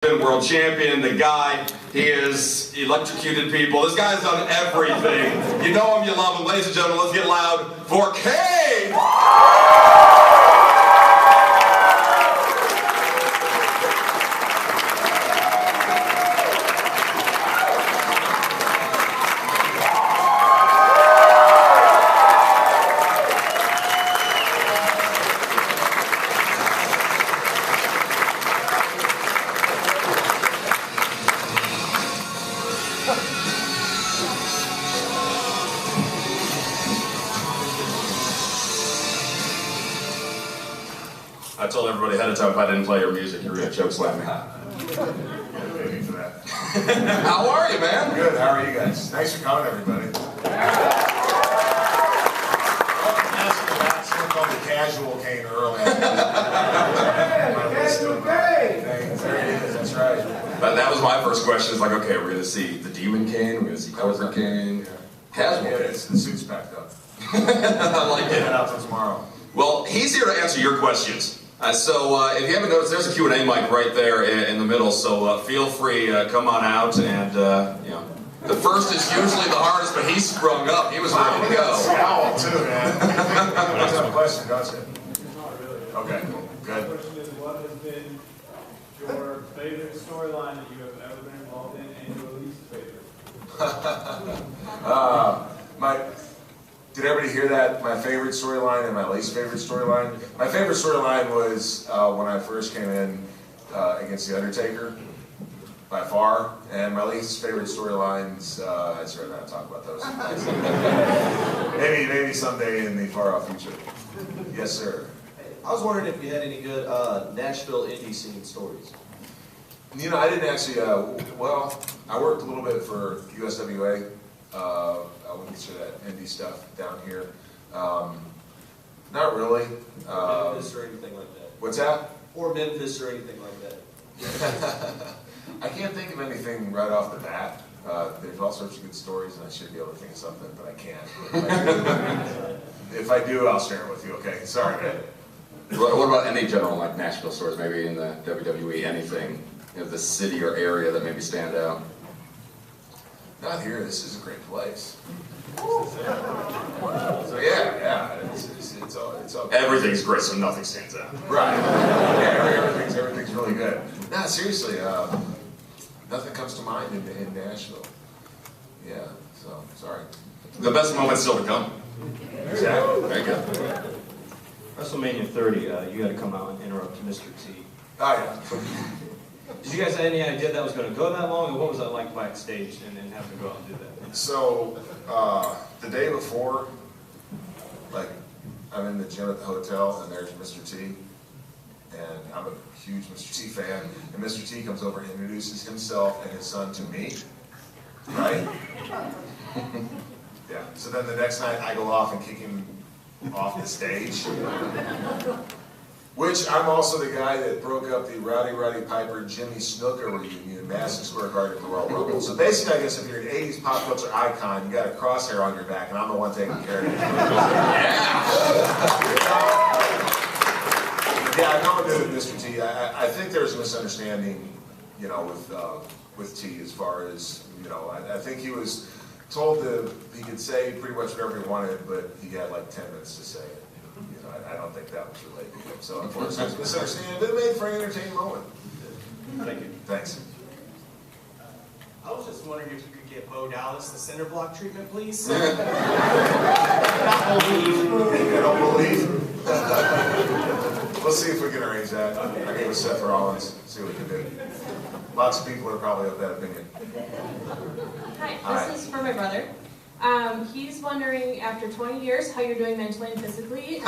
World champion, the guy, he has electrocuted people. This guy's done everything. You know him, you love him. Ladies and gentlemen, let's get loud for Kane! I told everybody ahead of time if I didn't play your music, you were going to choke slam me. Waiting for that. How are you, man? Good, how are you guys? Thanks for coming, everybody. Someone called the casual Kane early. There he is, that's right. But that was my first question. It's like, okay, we're going to see the Demon Kane, we're going to see Cobra Kane. Casual Kane. The suit's packed up. I like it. Head out for tomorrow. Well, he's here to answer your questions. So if you haven't noticed, there's a Q&A mic right there in the middle, so feel free, come on out, and, you know, the first is usually the hardest, but he sprung up. He was ready to go. Scowl, too, man. You have a question, don't you? Okay, good. The question is, what has been your favorite storyline that you have ever been involved in, and your least favorite? Did everybody hear that? My favorite storyline and my least favorite storyline? My favorite storyline was when I first came in against The Undertaker, by far. And my least favorite storylines, I'd rather not talk about those. maybe someday in the far off future. Yes, sir. I was wondering if you had any good Nashville indie scene stories. You know, I didn't actually, well, I worked a little bit for USWA. I wouldn't consider that indie stuff down here. Not really. Memphis or anything like that. What's that? Or Memphis or anything like that. I can't think of anything right off the bat. There's all sorts of good stories, and I should be able to think of something, but I can't. If I do, I'll share it with you. Okay, sorry, man. What about any general, like, Nashville stories, maybe in the WWE, anything, you know, the city or area that maybe stand out? Not here. This is a great place. So yeah, it's all good. Everything's great, so nothing stands out. Right. Yeah, everything's really good. No, seriously, nothing comes to mind in Nashville. Yeah, so sorry. The best moment's still to come. Exactly. Very good. WrestleMania 30, you got to come out and interrupt Mr. T. Oh yeah. Did you guys have any idea that was going to go that long, or what was that like backstage and then having to go out and do that? So the day before, like, I'm in the gym at the hotel, and there's Mr. T, and I'm a huge Mr. T fan, and Mr. T comes over and introduces himself and his son to me, right? Yeah. So then the next night, I go off and kick him off the stage. Which I'm also the guy that broke up the Roddy Piper Jimmy Snuka reunion in Madison Square Garden at the Royal Rumble. So basically, I guess if you're an 80s pop culture icon, you got a crosshair on your back, and I'm the one taking care of you. Yeah, I know with Mr. T. I think there's a misunderstanding, you know, with T as far as, you know, I think he was told that he could say pretty much whatever he wanted, but he had like 10 minutes to say it. You know, I don't think that was related to him. So unfortunately, it's a misunderstanding, but it made for an entertaining moment. Thank you. Thanks. I was just wondering if you could get Bo Dallas the cinder block treatment, please. I don't believe. We'll see if we can arrange that. I get with Seth Rollins, see what we can do. Lots of people are probably of that opinion. Hi, this is for my brother. He's wondering, after 20 years, how you're doing mentally and physically.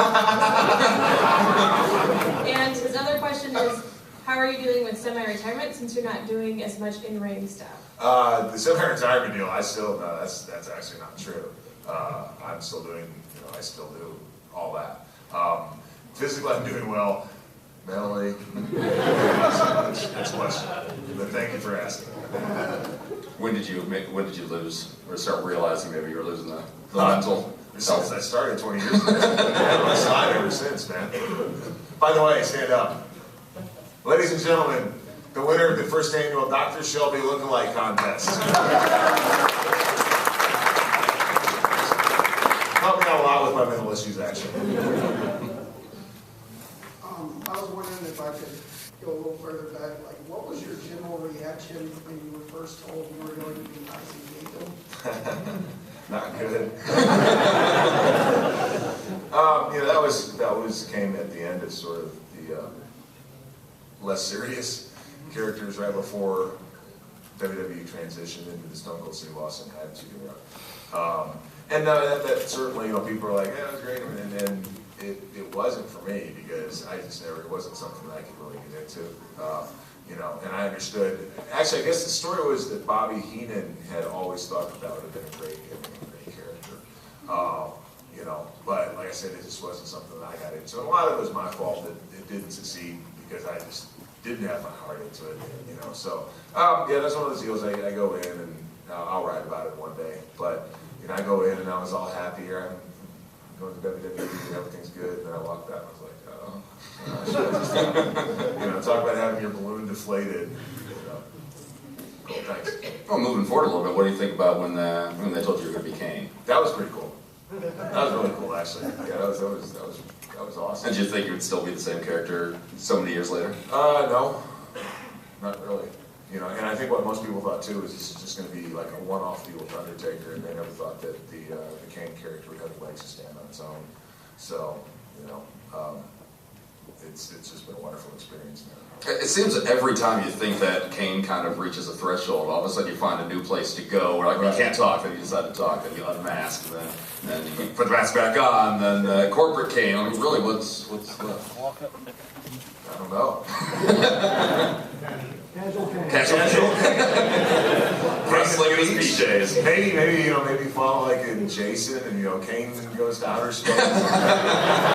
And his other question is, how are you dealing with semi-retirement since you're not doing as much in-ring stuff? The semi-retirement deal, I still, no, that's actually not true. I'm still doing, you know, I still do all that. Physically, I'm doing well. Mentally, that's a question. But thank you for asking. When did you lose, or start realizing maybe you were losing the mental? Since I started 20 years ago. I've had my slide ever since, man. By the way, stand up. Ladies and gentlemen, the winner of the first annual Dr. Shelby Lookalike Contest. Helped me out a lot with my mental issues, actually. I was wondering if I could go a little further back. Like, what was your general reaction when you were first told you were going to be nice and Kane? Not good. That was came at the end of sort of the less serious characters right before WWE transitioned into the Stone Cold Steve Austin attitude era. And that certainly, people are like, yeah, it was great, and it wasn't for me because I just never, it wasn't something that I could really get into. And I understood. Actually, I guess the story was that Bobby Heenan had always thought that would have been a great character. But like I said, it just wasn't something that I got into. And a lot of it was my fault that it didn't succeed because I just didn't have my heart into it. So yeah, that's one of those deals. I go in and I'll write about it one day. But I go in and I was all happy here. I'm going to WWE and everything's good. And then I walked out and I was like, talk about having your balloon deflated. Cool, thanks. Well, moving forward a little bit, what do you think about when they told you you were going to be Kane? That was pretty cool. That was really cool, actually. Yeah, that was awesome. Did you think you would still be the same character so many years later? No, not really. And I think what most people thought too is this is just going to be like a one-off deal with Undertaker, and they never thought that the Kane character would have legs to stand on its own. So, it's just been a wonderful experience now. It seems that every time you think that Kane kind of reaches a threshold, all of a sudden you find a new place to go. Where you can't talk, then you decide to talk, then you unmask, and then you put the mask back on, then corporate Kane. I mean, really, what's left? I don't know. Casual. Wrestling in his PJs. Maybe follow like in Jason, and Kane goes to outer space.